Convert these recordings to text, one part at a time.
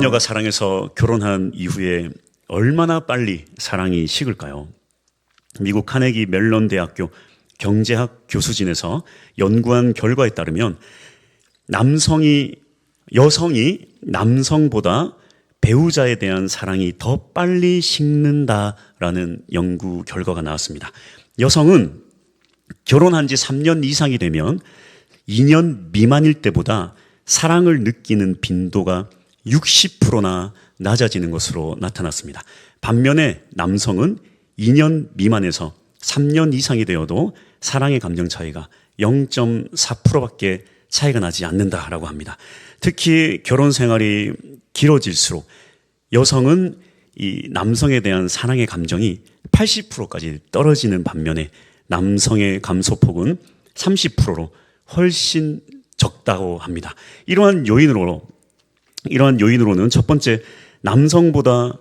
남녀가 사랑해서 결혼한 이후에 얼마나 빨리 사랑이 식을까요? 미국 카네기 멜론 대학교 경제학 교수진에서 연구한 결과에 따르면 여성이 남성보다 배우자에 대한 사랑이 더 빨리 식는다라는 연구 결과가 나왔습니다. 여성은 결혼한 지 3년 이상이 되면 2년 미만일 때보다 사랑을 느끼는 빈도가 60%나 낮아지는 것으로 나타났습니다. 반면에 남성은 2년 미만에서 3년 이상이 되어도 사랑의 감정 차이가 0.4%밖에 차이가 나지 않는다라고 합니다. 특히 결혼 생활이 길어질수록 여성은 이 남성에 대한 사랑의 감정이 80%까지 떨어지는 반면에 남성의 감소폭은 30%로 훨씬 적다고 합니다. 이러한 요인으로는 첫 번째, 남성보다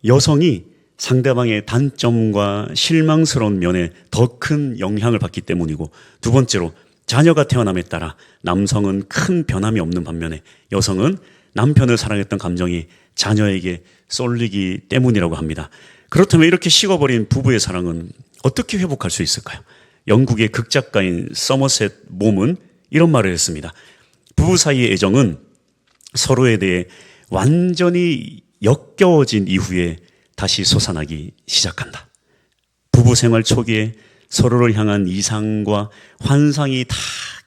여성이 상대방의 단점과 실망스러운 면에 더 큰 영향을 받기 때문이고, 두 번째로 자녀가 태어남에 따라 남성은 큰 변함이 없는 반면에 여성은 남편을 사랑했던 감정이 자녀에게 쏠리기 때문이라고 합니다. 그렇다면 이렇게 식어버린 부부의 사랑은 어떻게 회복할 수 있을까요? 영국의 극작가인 서머셋 mom은 이런 말을 했습니다. 부부 사이의 애정은 서로에 대해 완전히 역겨워진 이후에 다시 솟아나기 시작한다. 부부 생활 초기에 서로를 향한 이상과 환상이 다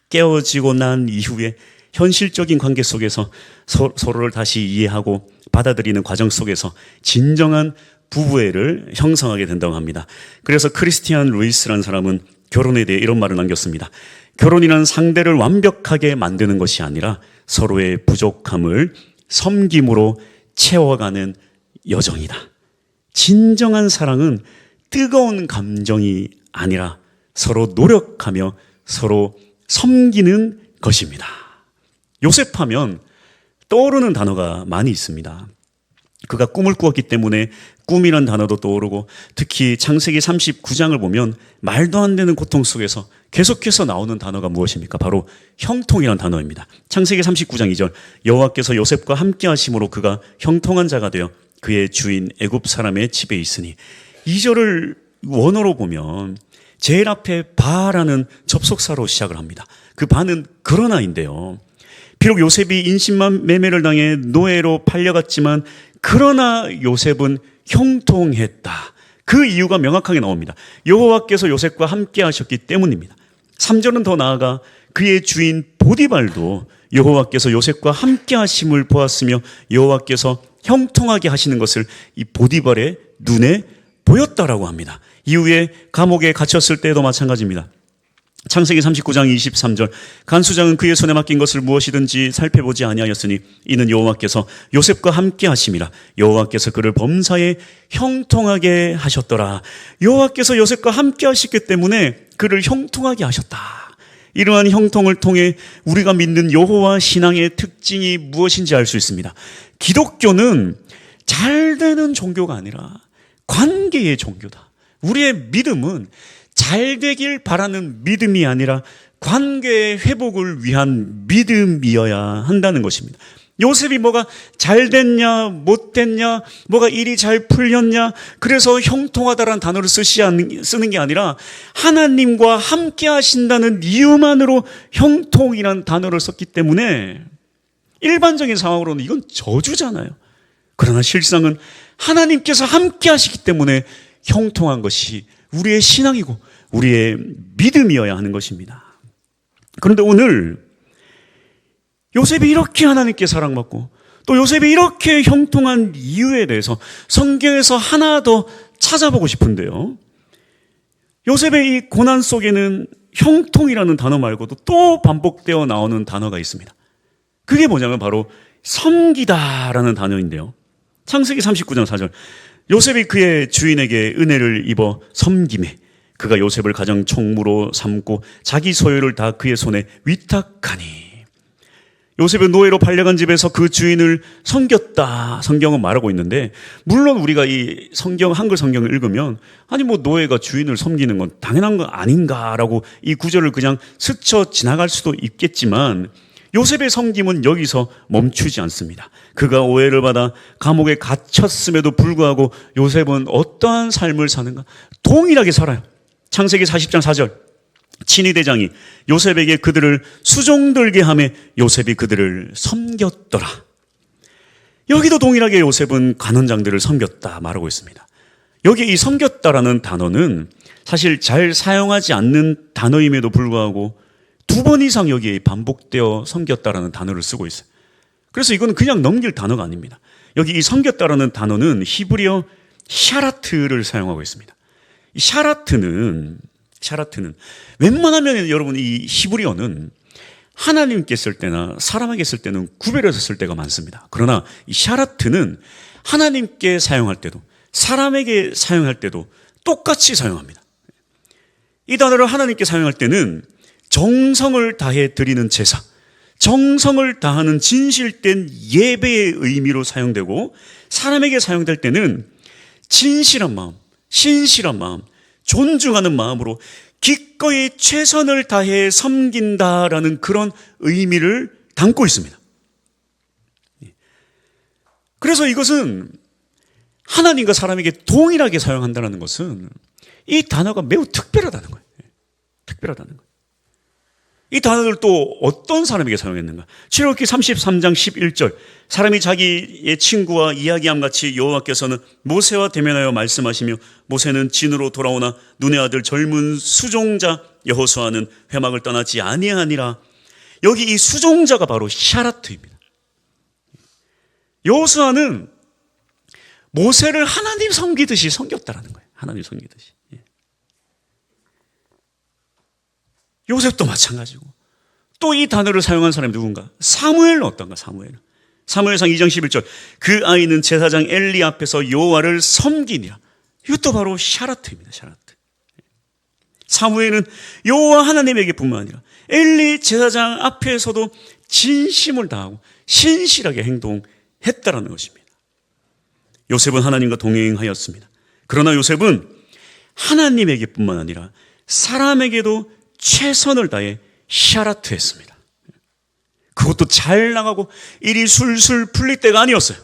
깨어지고 난 이후에 현실적인 관계 속에서 서로를 다시 이해하고 받아들이는 과정 속에서 진정한 부부애를 형성하게 된다고 합니다. 그래서 크리스티안 루이스라는 사람은 결혼에 대해 이런 말을 남겼습니다. 결혼이란 상대를 완벽하게 만드는 것이 아니라 서로의 부족함을 섬김으로 채워가는 여정이다. 진정한 사랑은 뜨거운 감정이 아니라 서로 노력하며 서로 섬기는 것입니다. 요셉하면 떠오르는 단어가 많이 있습니다. 그가 꿈을 꾸었기 때문에 꿈이란 단어도 떠오르고, 특히 창세기 39장을 보면 말도 안 되는 고통 속에서 계속해서 나오는 단어가 무엇입니까? 바로 형통이라는 단어입니다. 창세기 39장 2절, 여호와께서 요셉과 함께 하심으로 그가 형통한 자가 되어 그의 주인 애굽 사람의 집에 있으니, 2절을 원어로 보면 제일 앞에 바라는 접속사로 시작을 합니다. 그 바는 그러나인데요. 비록 요셉이 인신만 매매를 당해 노예로 팔려갔지만 그러나 요셉은 형통했다. 그 이유가 명확하게 나옵니다. 여호와께서 요셉과 함께 하셨기 때문입니다. 3절은 더 나아가 그의 주인 보디발도 여호와께서 요셉과 함께 하심을 보았으며 여호와께서 형통하게 하시는 것을 이 보디발의 눈에 보였다라고 합니다. 이후에 감옥에 갇혔을 때도 마찬가지입니다. 창세기 39장 23절, 간수장은 그의 손에 맡긴 것을 무엇이든지 살펴보지 아니하였으니 이는 여호와께서 요셉과 함께 하심이라. 여호와께서 그를 범사에 형통하게 하셨더라. 여호와께서 요셉과 함께 하셨기 때문에 그를 형통하게 하셨다. 이러한 형통을 통해 우리가 믿는 여호와 신앙의 특징이 무엇인지 알 수 있습니다. 기독교는 잘 되는 종교가 아니라 관계의 종교다. 우리의 믿음은 잘 되길 바라는 믿음이 아니라 관계의 회복을 위한 믿음이어야 한다는 것입니다. 요셉이 뭐가 잘 됐냐 못 됐냐, 뭐가 일이 잘 풀렸냐, 그래서 형통하다라는 단어를 쓰는 게 아니라 하나님과 함께 하신다는 이유만으로 형통이라는 단어를 썼기 때문에 일반적인 상황으로는 이건 저주잖아요. 그러나 실상은 하나님께서 함께 하시기 때문에 형통한 것이 우리의 신앙이고 우리의 믿음이어야 하는 것입니다. 그런데 오늘 요셉이 이렇게 하나님께 사랑받고 또 요셉이 이렇게 형통한 이유에 대해서 성경에서 하나 더 찾아보고 싶은데요. 요셉의 이 고난 속에는 형통이라는 단어 말고도 또 반복되어 나오는 단어가 있습니다. 그게 뭐냐면 바로 섬기다라는 단어인데요. 창세기 39장 4절, 요셉이 그의 주인에게 은혜를 입어 섬김에 그가 요셉을 가장 총무로 삼고 자기 소유를 다 그의 손에 위탁하니. 요셉은 노예로 팔려간 집에서 그 주인을 섬겼다, 성경은 말하고 있는데, 물론 우리가 이 성경, 한글 성경을 읽으면 아니 뭐 노예가 주인을 섬기는 건 당연한 거 아닌가라고 이 구절을 그냥 스쳐 지나갈 수도 있겠지만, 요셉의 섬김은 여기서 멈추지 않습니다. 그가 오해를 받아 감옥에 갇혔음에도 불구하고 요셉은 어떠한 삶을 사는가? 동일하게 살아요. 창세기 40장 4절. 친위 대장이 요셉에게 그들을 수종들게 하며 요셉이 그들을 섬겼더라. 여기도 동일하게 요셉은 관원장들을 섬겼다 말하고 있습니다. 여기 이 섬겼다라는 단어는 사실 잘 사용하지 않는 단어임에도 불구하고 2번 이상 여기에 반복되어 섬겼다라는 단어를 쓰고 있어요. 그래서 이건 그냥 넘길 단어가 아닙니다. 여기 이 섬겼다라는 단어는 히브리어 샤라트를 사용하고 있습니다. 이 샤라트는 웬만하면 여러분 이 히브리어는 하나님께 쓸 때나 사람에게 쓸 때는 구별해서 쓸 때가 많습니다. 그러나 이 샤라트는 하나님께 사용할 때도 사람에게 사용할 때도 똑같이 사용합니다. 이 단어를 하나님께 사용할 때는 정성을 다해 드리는 제사, 정성을 다하는 진실된 예배의 의미로 사용되고, 사람에게 사용될 때는 진실한 마음, 신실한 마음, 존중하는 마음으로 기꺼이 최선을 다해 섬긴다라는 그런 의미를 담고 있습니다. 그래서 이것은 하나님과 사람에게 동일하게 사용한다는 것은 이 단어가 매우 특별하다는 거예요. 특별하다는 거예요. 이 단어를 또 어떤 사람에게 사용했는가? 출애굽기 33장 11절. 사람이 자기의 친구와 이야기함 같이 여호와께서는 모세와 대면하여 말씀하시며 모세는 진으로 돌아오나 눈의 아들 젊은 수종자 여호수아는 회막을 떠나지 아니하니라. 여기 이 수종자가 바로 샤라트입니다. 여호수아는 모세를 하나님 섬기듯이 섬겼다라는 거예요. 하나님 섬기듯이. 요셉도 마찬가지고. 또 이 단어를 사용한 사람이 누군가? 사무엘은 어떤가? 사무엘상 2장 11절. 그 아이는 제사장 엘리 앞에서 여호와를 섬기니라. 이것도 바로 샤라트입니다. 샤라트. 사무엘은 여호와 하나님에게뿐만 아니라 엘리 제사장 앞에서도 진심을 다하고 신실하게 행동했다라는 것입니다. 요셉은 하나님과 동행하였습니다. 그러나 요셉은 하나님에게뿐만 아니라 사람에게도 최선을 다해 샤라트했습니다. 그것도 잘 나가고 일이 술술 풀릴 때가 아니었어요.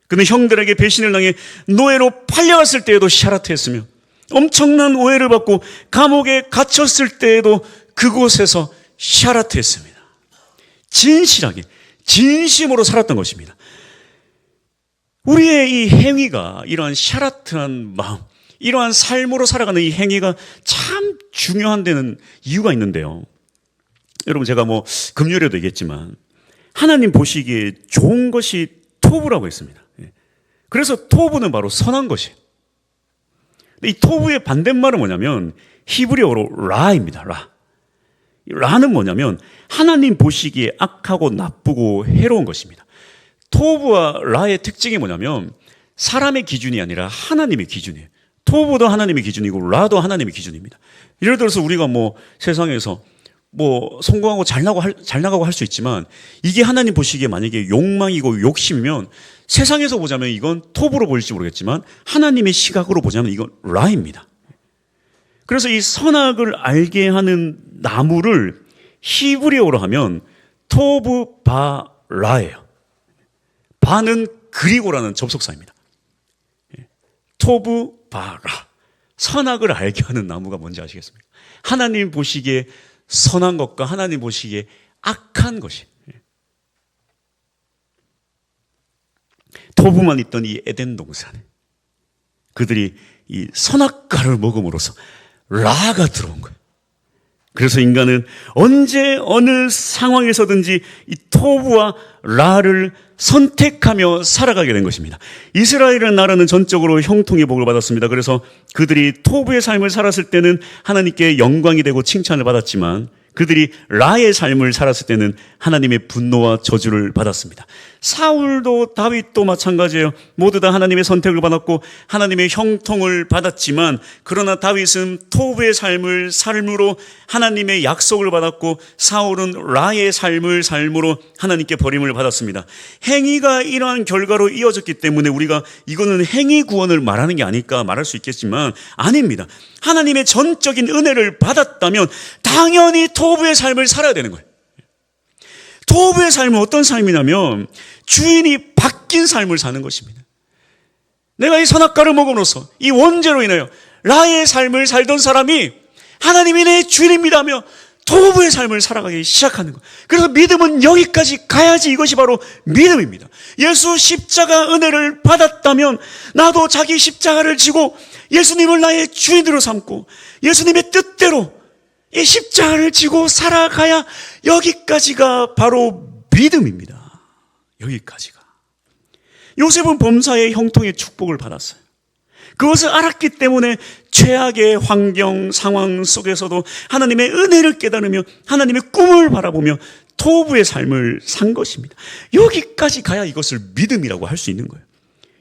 그는 형들에게 배신을 당해 노예로 팔려갔을 때에도 샤라트했으며 엄청난 오해를 받고 감옥에 갇혔을 때에도 그곳에서 샤라트했습니다. 진실하게 진심으로 살았던 것입니다. 우리의 이 행위가 이러한 샤라트한 마음, 이러한 삶으로 살아가는 이 행위가 참 중요한 데는 이유가 있는데요. 여러분 제가 금요일에도 얘기했지만 하나님 보시기에 좋은 것이 토부라고 했습니다. 그래서 토부는 바로 선한 것이에요. 이 토부의 반대말은 뭐냐면 히브리어로 라입니다. 라는 뭐냐면 하나님 보시기에 악하고 나쁘고 해로운 것입니다. 토부와 라의 특징이 뭐냐면 사람의 기준이 아니라 하나님의 기준이에요. 토부도 하나님의 기준이고 라도 하나님의 기준입니다. 예를 들어서 우리가 세상에서 성공하고 잘 나가고 할 수 있지만 이게 하나님 보시기에 만약에 욕망이고 욕심이면 세상에서 보자면 이건 토부로 보일지 모르겠지만 하나님의 시각으로 보자면 이건 라입니다. 그래서 이 선악을 알게 하는 나무를 히브리어로 하면 토부 바 라예요. 바는 그리고라는 접속사입니다. 토부 바라. 선악을 알게 하는 나무가 뭔지 아시겠습니까? 하나님 보시기에 선한 것과 하나님 보시기에 악한 것이. 토부만 있던 이 에덴 동산에 그들이 이 선악과를 먹음으로써 라가 들어온 거예요. 그래서 인간은 언제 어느 상황에서든지 이 토부와 라를 선택하며 살아가게 된 것입니다. 이스라엘이라는 나라는 전적으로 형통의 복을 받았습니다. 그래서 그들이 토부의 삶을 살았을 때는 하나님께 영광이 되고 칭찬을 받았지만 그들이 라의 삶을 살았을 때는 하나님의 분노와 저주를 받았습니다. 사울도 다윗도 마찬가지예요. 모두 다 하나님의 선택을 받았고 하나님의 형통을 받았지만 그러나 다윗은 토부의 삶을 삶으로 하나님의 약속을 받았고 사울은 라의 삶을 삶으로 하나님께 버림을 받았습니다. 행위가 이러한 결과로 이어졌기 때문에 우리가 이거는 행위 구원을 말하는 게 아닐까 말할 수 있겠지만 아닙니다. 하나님의 전적인 은혜를 받았다면 당연히 토부의 삶을 살아야 되는 거예요. 토부의 삶은 어떤 삶이냐면 주인이 바뀐 삶을 사는 것입니다. 내가 이 선악과를 먹음으로써 이 원죄로 인하여 나의 삶을 살던 사람이 하나님이 내 주인입니다며 토부의 삶을 살아가기 시작하는 것. 그래서 믿음은 여기까지 가야지, 이것이 바로 믿음입니다. 예수 십자가 은혜를 받았다면 나도 자기 십자가를 지고 예수님을 나의 주인으로 삼고 예수님의 뜻대로 이 십자가를 지고 살아가야, 여기까지가 바로 믿음입니다. 여기까지가. 요셉은 범사의 형통의 축복을 받았어요. 그것을 알았기 때문에 최악의 환경, 상황 속에서도 하나님의 은혜를 깨달으며 하나님의 꿈을 바라보며 토부의 삶을 산 것입니다. 여기까지 가야 이것을 믿음이라고 할 수 있는 거예요.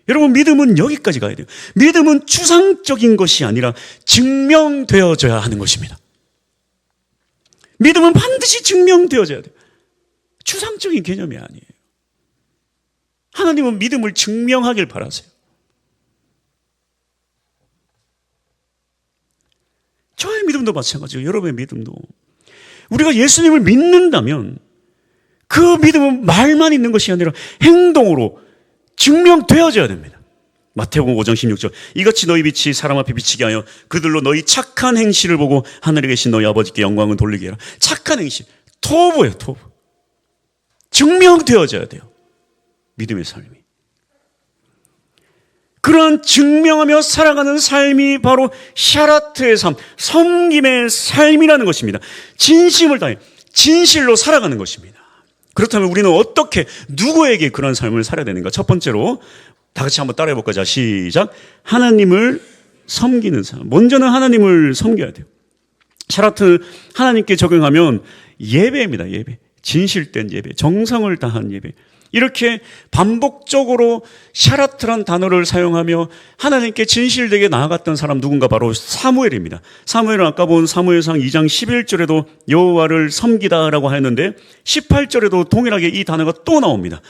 여러분, 믿음은 여기까지 가야 돼요. 믿음은 추상적인 것이 아니라 증명되어져야 하는 것입니다. 믿음은 반드시 증명되어져야 돼요. 추상적인 개념이 아니에요. 하나님은 믿음을 증명하길 바라세요. 저의 믿음도 마찬가지고 여러분의 믿음도, 우리가 예수님을 믿는다면 그 믿음은 말만 있는 것이 아니라 행동으로 증명되어져야 됩니다. 마태복음 5장 16절, 이같이 너희 빛이 사람 앞에 비치게 하여 그들로 너희 착한 행실을 보고 하늘에 계신 너희 아버지께 영광을 돌리게 하라. 착한 행실, 토부예요. 토부. 증명되어져야 돼요, 믿음의 삶이. 그러한 증명하며 살아가는 삶이 바로 샤라트의 삶, 섬김의 삶이라는 것입니다. 진심을 다해 진실로 살아가는 것입니다. 그렇다면 우리는 어떻게, 누구에게 그런 삶을 살아야 되는가? 첫 번째로 다 같이 한번 따라해 볼까요? 자, 시작. 하나님을 섬기는 삶. 먼저는 하나님을 섬겨야 돼요. 샤라트 하나님께 적용하면 예배입니다. 예배. 진실된 예배, 정성을 다한 예배. 이렇게 반복적으로 샤라트란 단어를 사용하며 하나님께 진실되게 나아갔던 사람 누군가, 바로 사무엘입니다. 사무엘은 아까 본 사무엘상 2장 11절에도 여호와를 섬기다라고 하였는데 18절에도 동일하게 이 단어가 또 나옵니다.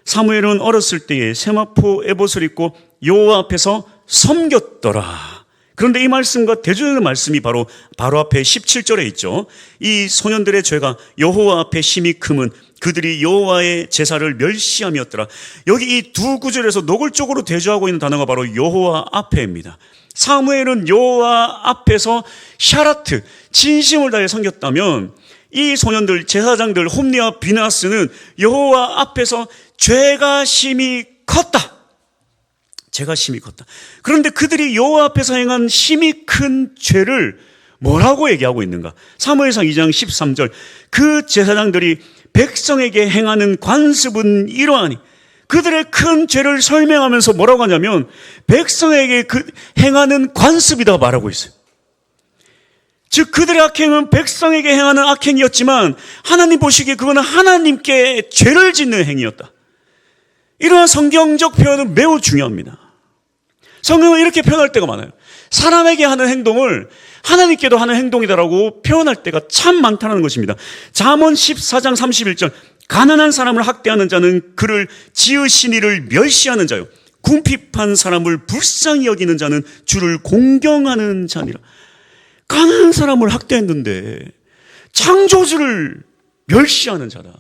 사무엘은 어렸을 때에 세마포 에봇을 입고 여호와 앞에서 섬겼더라. 그런데 이 말씀과 대조되는 말씀이 바로 앞에 17절에 있죠. 이 소년들의 죄가 여호와 앞에 심히 크면 그들이 여호와의 제사를 멸시함이었더라. 여기 이 두 구절에서 노골적으로 대조하고 있는 단어가 바로 여호와 앞에입니다. 사무엘은 여호와 앞에서 샤라트, 진심을 다해 섬겼다면 이 소년들, 제사장들 홈리와 비나스는 여호와 앞에서 죄가 심히 컸다. 죄가 심히 컸다. 그런데 그들이 여호와 앞에서 행한 심히 큰 죄를 뭐라고 얘기하고 있는가? 사무엘상 2장 13절, 그 제사장들이 백성에게 행하는 관습은 이러하니, 그들의 큰 죄를 설명하면서 뭐라고 하냐면 백성에게 행하는 관습이다 말하고 있어요. 즉 그들의 악행은 백성에게 행하는 악행이었지만 하나님 보시기에 그거는 하나님께 죄를 짓는 행위였다. 이러한 성경적 표현은 매우 중요합니다. 성경은 이렇게 표현할 때가 많아요. 사람에게 하는 행동을 하나님께도 하는 행동이다라고 표현할 때가 참 많다는 것입니다. 잠언 14장 31절, 가난한 사람을 학대하는 자는 그를 지으신 이를 멸시하는 자요, 궁핍한 사람을 불쌍히 여기는 자는 주를 공경하는 자니라. 가난한 사람을 학대했는데 창조주를 멸시하는 자다.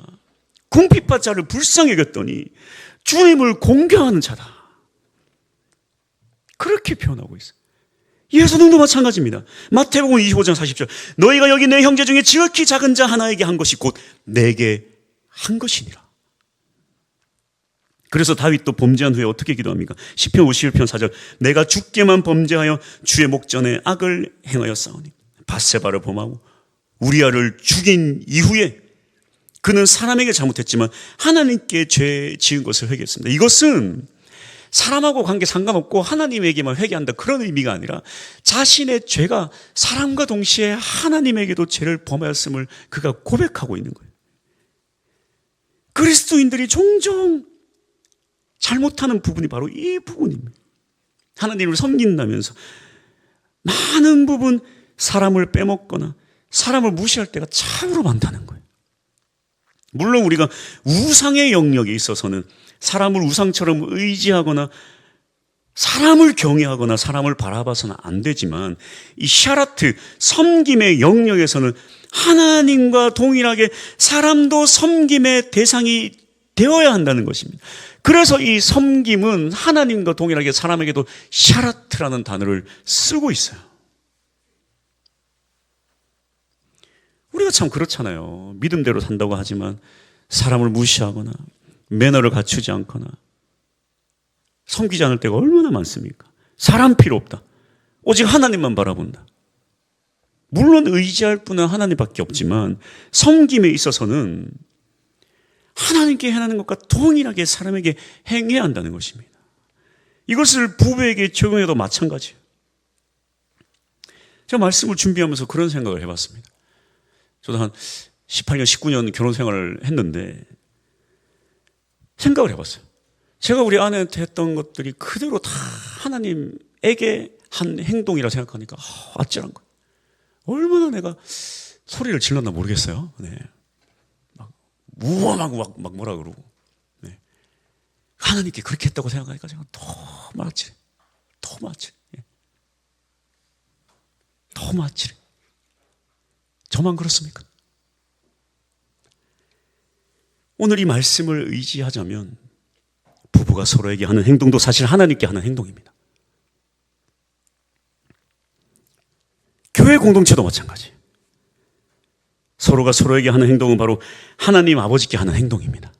궁핍한 자를 불쌍히 여겼더니 주님을 공경하는 자다. 그렇게 표현하고 있어요. 예수님도 마찬가지입니다. 마태복음 25장 40절, 너희가 여기 내 형제 중에 지극히 작은 자 하나에게 한 것이 곧 내게 한 것이니라. 그래서 다윗도 범죄한 후에 어떻게 기도합니까? 시편 51편 4절, 내가 주께만 범죄하여 주의 목전에 악을 행하였사오니. 밧세바를 범하고 우리아를 죽인 이후에 그는 사람에게 잘못했지만 하나님께 죄 지은 것을 회개했습니다. 이것은 사람하고 관계 상관없고 하나님에게만 회개한다, 그런 의미가 아니라 자신의 죄가 사람과 동시에 하나님에게도 죄를 범하였음을 그가 고백하고 있는 거예요. 그리스도인들이 종종 잘못하는 부분이 바로 이 부분입니다. 하나님을 섬긴다면서 많은 부분 사람을 빼먹거나 사람을 무시할 때가 참으로 많다는 거예요. 물론 우리가 우상의 영역에 있어서는 사람을 우상처럼 의지하거나 사람을 경외하거나 사람을 바라봐서는 안 되지만 이 샤라트, 섬김의 영역에서는 하나님과 동일하게 사람도 섬김의 대상이 되어야 한다는 것입니다. 그래서 이 섬김은 하나님과 동일하게 사람에게도 샤라트라는 단어를 쓰고 있어요. 우리가 참 그렇잖아요. 믿음대로 산다고 하지만 사람을 무시하거나 매너를 갖추지 않거나 섬기지 않을 때가 얼마나 많습니까? 사람 필요 없다. 오직 하나님만 바라본다. 물론 의지할 분은 하나님밖에 없지만 섬김에 있어서는 하나님께 행하는 것과 동일하게 사람에게 행해야 한다는 것입니다. 이것을 부부에게 적용해도 마찬가지예요. 제가 말씀을 준비하면서 그런 생각을 해봤습니다. 저도 한 18년, 19년 결혼 생활을 했는데 생각을 해봤어요. 제가 우리 아내한테 했던 것들이 그대로 다 하나님에게 한 행동이라 생각하니까 아찔한 거예요. 얼마나 내가 소리를 질렀나 모르겠어요. 네. 막 우월하고 막 뭐라 그러고. 네. 하나님께 그렇게 했다고 생각하니까 제가 너무 아찔해. 너무 아찔해. 네. 너무 아찔해. 저만 그렇습니까? 오늘 이 말씀을 의지하자면 부부가 서로에게 하는 행동도 사실 하나님께 하는 행동입니다. 교회 공동체도 마찬가지. 서로가 서로에게 하는 행동은 바로 하나님 아버지께 하는 행동입니다.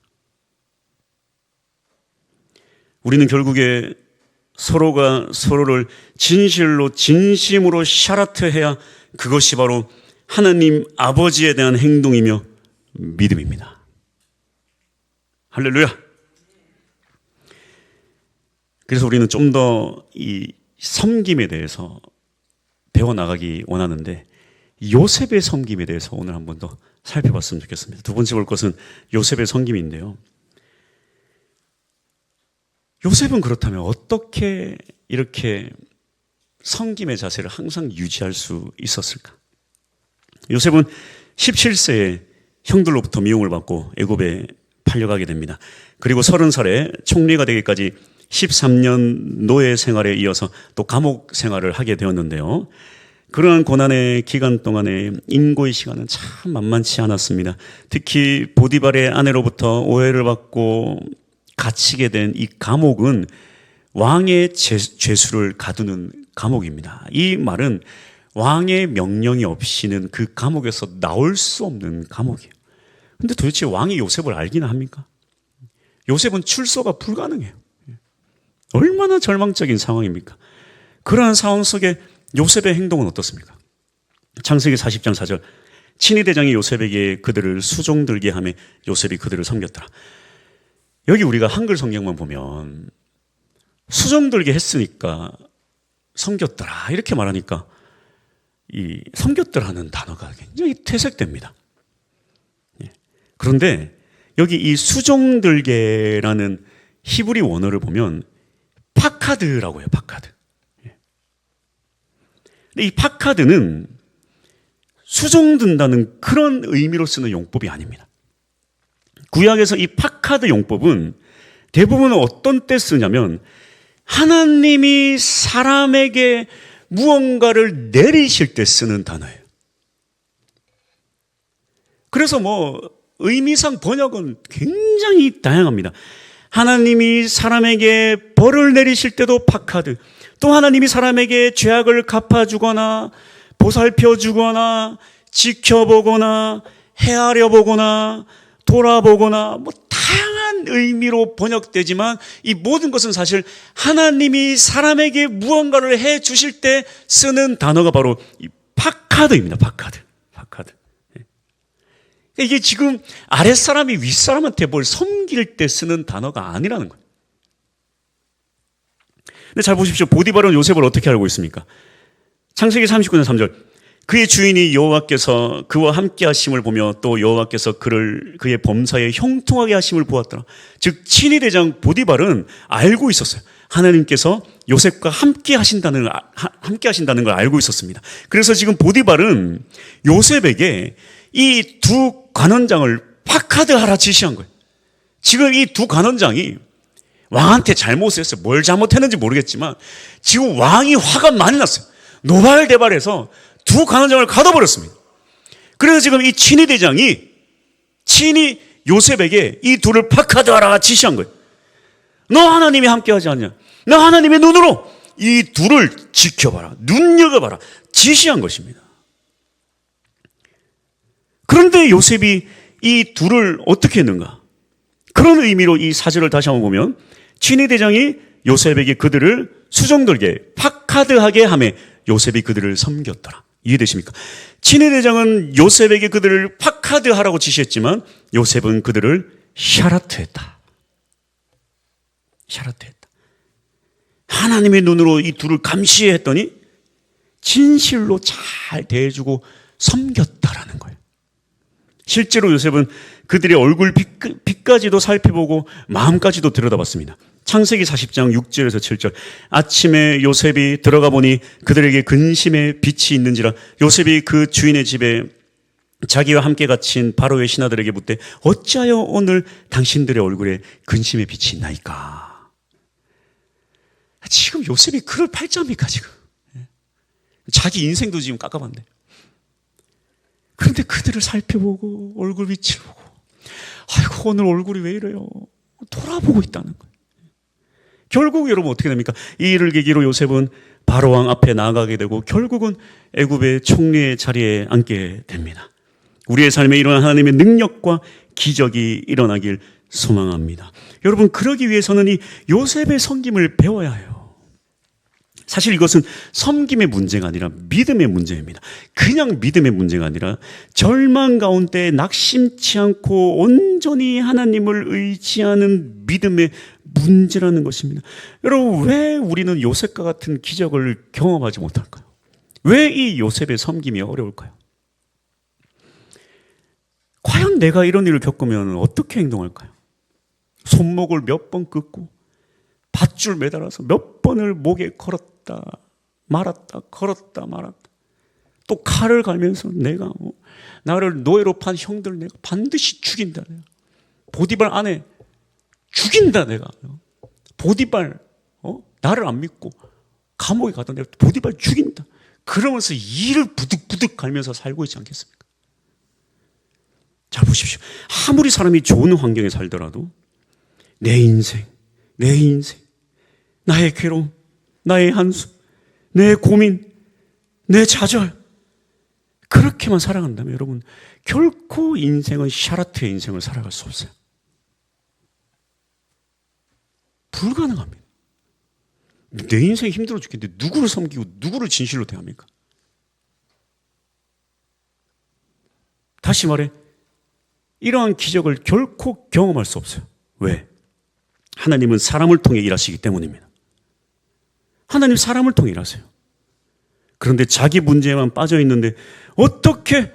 우리는 결국에 서로가 서로를 진실로 진심으로 샤라트해야 그것이 바로 하나님 아버지에 대한 행동이며 믿음입니다. 할렐루야. 그래서 우리는 좀 더 이 섬김에 대해서 배워나가기 원하는데 요셉의 섬김에 대해서 오늘 한 번 더 살펴봤으면 좋겠습니다. 두 번째 볼 것은 요셉의 섬김인데요. 요셉은 그렇다면 어떻게 이렇게 섬김의 자세를 항상 유지할 수 있었을까? 요셉은 17세에 형들로부터 미움을 받고 애굽에 팔려가게 됩니다. 그리고 30살에 총리가 되기까지 13년 노예 생활에 이어서 또 감옥 생활을 하게 되었는데요. 그러한 고난의 기간 동안에 인고의 시간은 참 만만치 않았습니다. 특히 보디발의 아내로부터 오해를 받고 갇히게 된 이 감옥은 왕의 죄수를 가두는 감옥입니다. 이 말은 왕의 명령이 없이는 그 감옥에서 나올 수 없는 감옥이에요. 근데 도대체 왕이 요셉을 알기나 합니까? 요셉은 출소가 불가능해요. 얼마나 절망적인 상황입니까? 그러한 상황 속에 요셉의 행동은 어떻습니까? 창세기 40장 4절 친위 대장이 요셉에게 그들을 수종들게 하며 요셉이 그들을 섬겼더라. 여기 우리가 한글 성경만 보면 수종들게 했으니까 섬겼더라 이렇게 말하니까 이 섬겼더라는 단어가 굉장히 퇴색됩니다. 그런데 여기 이 수종들게라는 히브리 원어를 보면 파카드라고 해요. 파카드. 근데 이 파카드는 수종든다는 그런 의미로 쓰는 용법이 아닙니다. 구약에서 이 파카드 용법은 대부분 어떤 때 쓰냐면 하나님이 사람에게 무언가를 내리실 때 쓰는 단어예요. 그래서 의미상 번역은 굉장히 다양합니다. 하나님이 사람에게 벌을 내리실 때도 파카드, 또 하나님이 사람에게 죄악을 갚아주거나 보살펴주거나 지켜보거나 헤아려 보거나 돌아보거나 다양한 의미로 번역되지만 이 모든 것은 사실 하나님이 사람에게 무언가를 해 주실 때 쓰는 단어가 바로 이 파카드입니다. 파카드. 이게 지금 아랫사람이 윗사람한테 뭘 섬길 때 쓰는 단어가 아니라는 거예요. 근데 잘 보십시오. 보디발은 요셉을 어떻게 알고 있습니까? 창세기 39년 3절 그의 주인이 여호와께서 그와 함께 하심을 보며 또 여호와께서 그의 범사에 형통하게 하심을 보았더라. 즉 친위 대장 보디발은 알고 있었어요. 하나님께서 요셉과 함께 하신다는 걸 알고 있었습니다. 그래서 지금 보디발은 요셉에게 이 두 관원장을 파카드하라 지시한 거예요. 지금 이 두 관원장이 왕한테 잘못을 했어요. 뭘 잘못했는지 모르겠지만 지금 왕이 화가 많이 났어요. 노발대발해서 두 관원장을 가둬버렸습니다. 그래서 지금 이 친위 대장이 친히 요셉에게 이 둘을 파카드하라 지시한 거예요. 너 하나님이 함께하지 않냐? 너 하나님의 눈으로 이 둘을 지켜봐라, 눈여겨봐라 지시한 것입니다. 그런데 요셉이 이 둘을 어떻게 했는가? 그런 의미로 이 사절을 다시 한번 보면 친위 대장이 요셉에게 그들을 수종들게 파카드하게 하며 요셉이 그들을 섬겼더라. 이해되십니까? 친위 대장은 요셉에게 그들을 파카드하라고 지시했지만 요셉은 그들을 샤라트했다. 샤라트했다. 하나님의 눈으로 이 둘을 감시해 했더니 진실로 잘 대해주고 섬겼다라는 거예요. 실제로 요셉은 그들의 얼굴 빛까지도 살펴보고 마음까지도 들여다봤습니다. 창세기 40장 6절에서 7절. 아침에 요셉이 들어가 보니 그들에게 근심의 빛이 있는지라. 요셉이 그 주인의 집에 자기와 함께 갇힌 바로의 신하들에게 묻되 어찌하여 오늘 당신들의 얼굴에 근심의 빛이 있나이까. 지금 요셉이 그럴 팔자입니까 지금. 자기 인생도 지금 깎아봤는데. 그런데 그들을 살펴보고 얼굴 빛을 보고 아이고 오늘 얼굴이 왜 이래요. 돌아보고 있다는 거예요. 결국 여러분 어떻게 됩니까? 이 일을 계기로 요셉은 바로왕 앞에 나아가게 되고 결국은 애굽의 총리의 자리에 앉게 됩니다. 우리의 삶에 이런 하나님의 능력과 기적이 일어나길 소망합니다. 여러분 그러기 위해서는 이 요셉의 섬김을 배워야 해요. 사실 이것은 섬김의 문제가 아니라 믿음의 문제입니다. 그냥 믿음의 문제가 아니라 절망 가운데 낙심치 않고 온전히 하나님을 의지하는 믿음의 문제라는 것입니다. 여러분 왜 우리는 요셉과 같은 기적을 경험하지 못할까요? 왜 이 요셉의 섬김이 어려울까요? 과연 내가 이런 일을 겪으면 어떻게 행동할까요? 손목을 몇 번 끊고 밧줄 매달아서 몇 번을 목에 걸었다 말았다 걸었다 말았다 또 칼을 갈면서 내가 나를 노예로 판 형들 내가 반드시 죽인다. 내가 보디발 안에 죽인다. 내가 보디발 나를 안 믿고 감옥에 가던 내가 보디발 죽인다. 그러면서 이를 부득부득 갈면서 살고 있지 않겠습니까? 잘 보십시오. 아무리 사람이 좋은 환경에 살더라도 내 인생, 나의 괴로움, 나의 한숨, 내 고민, 내 좌절 그렇게만 살아간다면 여러분 결코 인생은 샤라트의 인생을 살아갈 수 없어요. 불가능합니다. 내 인생이 힘들어 죽겠는데 누구를 섬기고 누구를 진실로 대합니까? 다시 말해 이러한 기적을 결코 경험할 수 없어요. 왜? 하나님은 사람을 통해 일하시기 때문입니다. 하나님 사람을 통해 일하세요. 그런데 자기 문제에만 빠져 있는데 어떻게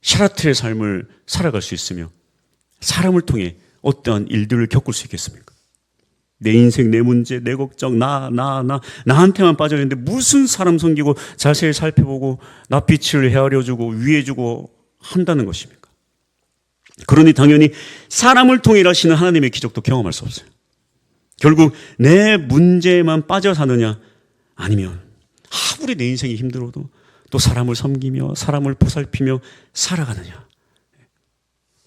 샤라트의 삶을 살아갈 수 있으며 사람을 통해 어떠한 일들을 겪을 수 있겠습니까? 내 인생, 내 문제, 내 걱정, 나한테만 빠져 있는데 무슨 사람 섬기고 자세히 살펴보고 낯빛을 헤아려주고 위해주고 한다는 것입니까? 그러니 당연히 사람을 통해 일하시는 하나님의 기적도 경험할 수 없어요. 결국 내 문제에만 빠져 사느냐 아니면 아무리 내 인생이 힘들어도 또 사람을 섬기며 사람을 보살피며 살아가느냐.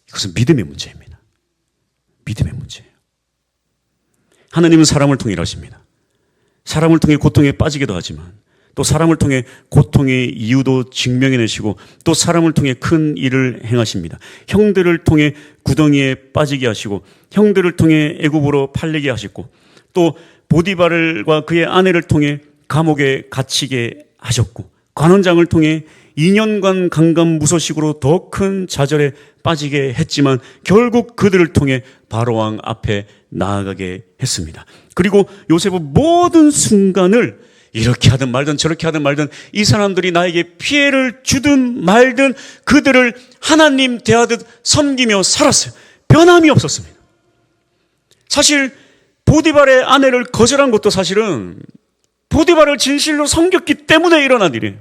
이것은 믿음의 문제입니다. 믿음의 문제예요. 하나님은 사람을 통해 일하십니다. 사람을 통해 고통에 빠지기도 하지만 또 사람을 통해 고통의 이유도 증명해내시고 또 사람을 통해 큰 일을 행하십니다. 형들을 통해 구덩이에 빠지게 하시고 형들을 통해 애굽으로 팔리게 하셨고 또 보디발과 그의 아내를 통해 감옥에 갇히게 하셨고 관원장을 통해 2년간 강간무소식으로 더 큰 좌절에 빠지게 했지만 결국 그들을 통해 바로왕 앞에 나아가게 했습니다. 그리고 요셉은 모든 순간을 이렇게 하든 말든 저렇게 하든 말든 이 사람들이 나에게 피해를 주든 말든 그들을 하나님 대하듯 섬기며 살았어요. 변함이 없었습니다. 사실 보디발의 아내를 거절한 것도 사실은 보디발을 진실로 섬겼기 때문에 일어난 일이에요.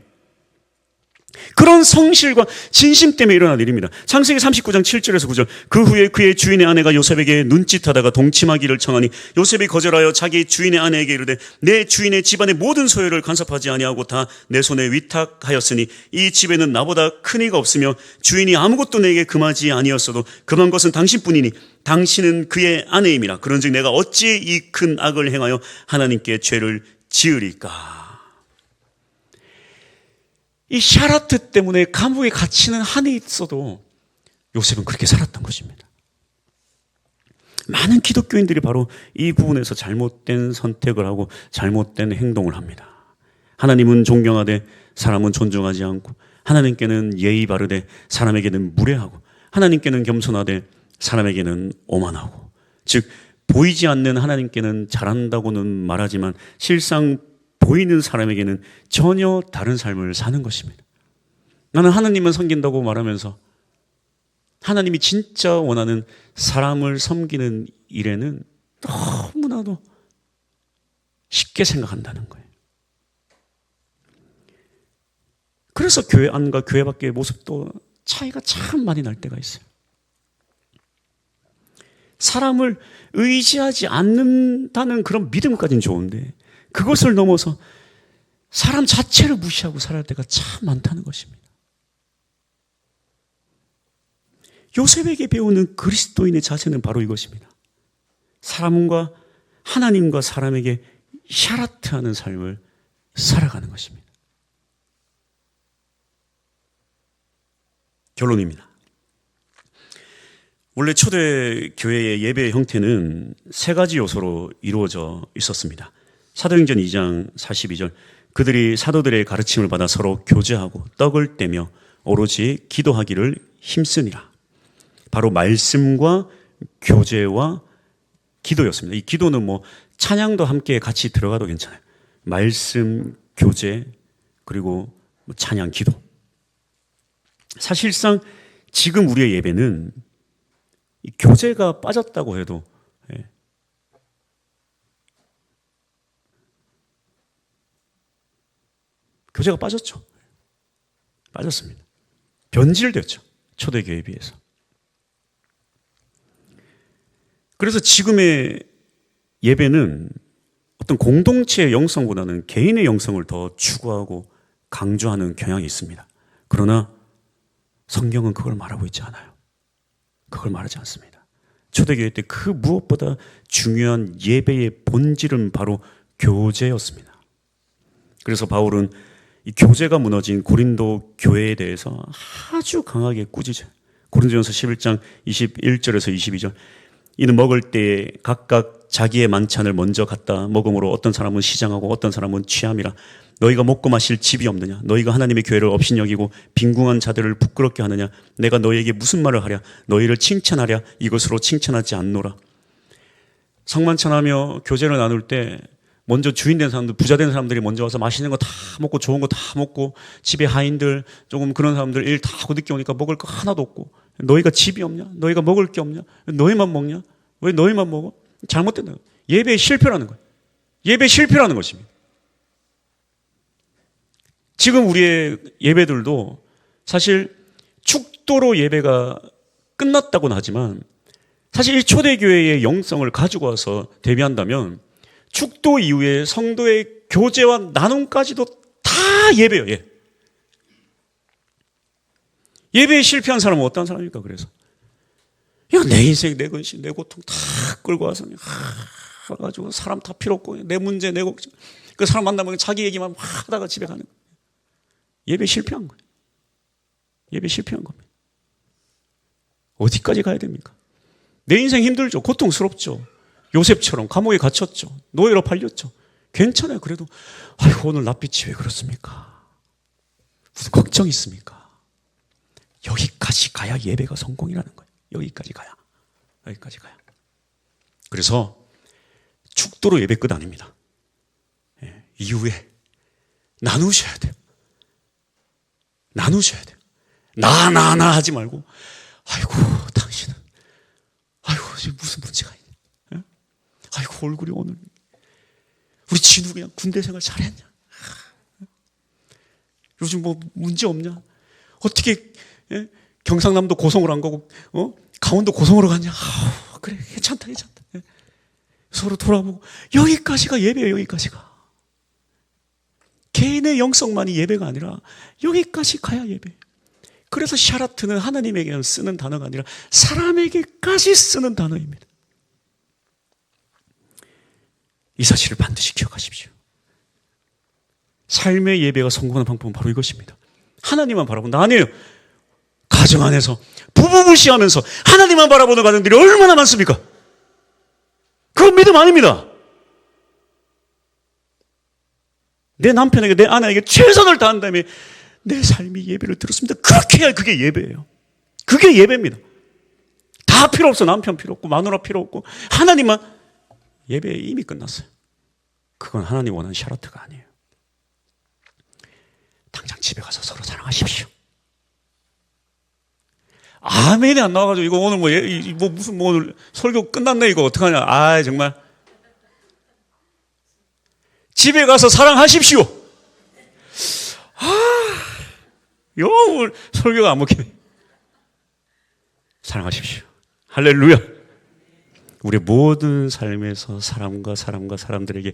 그런 성실과 진심 때문에 일어난 일입니다. 창세기 39장 7절에서 9절. 그 후에 그의 주인의 아내가 요셉에게 눈짓하다가 동침하기를 청하니 요셉이 거절하여 자기 주인의 아내에게 이르되 내 주인의 집안의 모든 소유를 간섭하지 아니하고 다 내 손에 위탁하였으니 이 집에는 나보다 큰 이가 없으며 주인이 아무것도 내게 금하지 아니었어도 금한 것은 당신뿐이니 당신은 그의 아내임이라. 그런즉 내가 어찌 이 큰 악을 행하여 하나님께 죄를 지으리까. 이 샤라트 때문에 감옥에 갇히는 한이 있어도 요셉은 그렇게 살았던 것입니다. 많은 기독교인들이 바로 이 부분에서 잘못된 선택을 하고 잘못된 행동을 합니다. 하나님은 존경하되 사람은 존중하지 않고, 하나님께는 예의 바르되 사람에게는 무례하고, 하나님께는 겸손하되 사람에게는 오만하고. 즉 보이지 않는 하나님께는 잘한다고는 말하지만 실상 보이는 사람에게는 전혀 다른 삶을 사는 것입니다. 나는 하나님만 섬긴다고 말하면서 하나님이 진짜 원하는 사람을 섬기는 일에는 너무나도 쉽게 생각한다는 거예요. 그래서 교회 안과 교회 밖의 모습도 차이가 참 많이 날 때가 있어요. 사람을 의지하지 않는다는 그런 믿음까지는 좋은데 그것을 넘어서 사람 자체를 무시하고 살아갈 때가 참 많다는 것입니다. 요셉에게 배우는 그리스도인의 자세는 바로 이것입니다. 사람과 하나님과 사람에게 샤라트하는 삶을 살아가는 것입니다. 결론입니다. 원래 초대 교회의 예배 형태는 세 가지 요소로 이루어져 있었습니다. 사도행전 2장 42절. 그들이 사도들의 가르침을 받아 서로 교제하고 떡을 떼며 오로지 기도하기를 힘쓰니라. 바로 말씀과 교제와 기도였습니다. 이 기도는 찬양도 함께 같이 들어가도 괜찮아요. 말씀, 교제, 그리고 찬양, 기도. 사실상 지금 우리의 예배는 교제가 빠졌다고 해도 교제가 빠졌죠. 빠졌습니다. 변질됐죠. 초대교회에 비해서. 그래서 지금의 예배는 어떤 공동체의 영성보다는 개인의 영성을 더 추구하고 강조하는 경향이 있습니다. 그러나 성경은 그걸 말하고 있지 않아요. 그걸 말하지 않습니다. 초대교회 때 그 무엇보다 중요한 예배의 본질은 바로 교제였습니다. 그래서 바울은 이 교제가 무너진 고린도 교회에 대해서 아주 강하게 꾸짖어요. 고린도전서 11장 21절에서 22절. 이는 먹을 때에 각각 자기의 만찬을 먼저 갖다 먹음으로 어떤 사람은 시장하고 어떤 사람은 취함이라. 너희가 먹고 마실 집이 없느냐? 너희가 하나님의 교회를 업신여기고 빈궁한 자들을 부끄럽게 하느냐? 내가 너희에게 무슨 말을 하랴? 너희를 칭찬하랴? 이것으로 칭찬하지 않노라. 성만찬하며 교제를 나눌 때 먼저 주인 된 사람들, 부자 된 사람들이 먼저 와서 맛있는 거 다 먹고 좋은 거 다 먹고, 집에 하인들, 조금 그런 사람들 일 다 하고 늦게 오니까 먹을 거 하나도 없고, 너희가 집이 없냐? 너희가 먹을 게 없냐? 너희만 먹냐? 왜 너희만 먹어? 잘못된다. 예배에 실패라는 거예요. 예배 실패라는 것입니다. 지금 우리의 예배들도 사실 축도로 예배가 끝났다고는 하지만 사실 이 초대교회의 영성을 가지고 와서 대비한다면 축도 이후에 성도의 교제와 나눔까지도 다 예배예요. 예. 예배에 실패한 사람은 어떤 사람입니까? 그래서 내 인생, 내 근심, 내 고통 다 끌고 와서 가지고 사람 다 필요 없고 내 문제, 내 걱정. 그 사람 만나면 자기 얘기만 하다가 집에 가는 거예요. 예배 실패한 거예요. 예배 실패한 겁니다. 어디까지 가야 됩니까? 내 인생 힘들죠. 고통스럽죠. 요셉처럼 감옥에 갇혔죠. 노예로 팔렸죠. 괜찮아요. 그래도 아이고 오늘 낯빛이 왜 그렇습니까? 무슨 걱정 있습니까? 여기까지 가야 예배가 성공이라는 거예요. 여기까지 가야. 그래서 축도로 예배 끝 아닙니다. 예, 이후에 나누셔야 돼요. 나누셔야 돼요. 나 하지 말고 아이고 당신은 아이고 지금 무슨 문제가 있냐? 예? 아이고 얼굴이 오늘 우리 진우 그냥 군대 생활 잘했냐? 요즘 뭐 문제 없냐? 어떻게 경상남도 고성으로 안 가고 강원도 고성으로 갔냐? 그래, 괜찮다. 서로 돌아보고 여기까지가 예배예요. 여기까지가 개인의 영성만이 예배가 아니라 여기까지 가야 예배. 그래서 샤라트는 하나님에게만 쓰는 단어가 아니라 사람에게까지 쓰는 단어입니다. 이 사실을 반드시 기억하십시오. 삶의 예배가 성공하는 방법은 바로 이것입니다. 하나님만 바라본다. 아니에요. 가정 안에서 부부무시하면서 하나님만 바라보는 가정들이 얼마나 많습니까? 그건 믿음 아닙니다. 내 남편에게, 내 아내에게 최선을 다한 다음에 내 삶이 예배를 드렸습니다. 그렇게 해야 그게 예배예요. 그게 예배입니다. 다 필요 없어. 남편 필요 없고 마누라 필요 없고 하나님만. 예배 이미 끝났어요. 그건 하나님 원하는 샤라트가 아니에요. 당장 집에 가서 서로 사랑하십시오. 아멘이 안 나와가지고 이거 오늘 무슨 오늘 설교 끝났네 이거 어떡하냐. 정말 집에 가서 사랑하십시오. 오늘 설교가 안 먹히네. 사랑하십시오. 할렐루야. 우리 모든 삶에서 사람과 사람들에게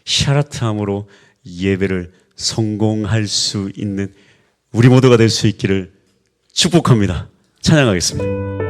샤라트함으로 예배를 성공할 수 있는 우리 모두가 될 수 있기를 축복합니다. 찬양하겠습니다.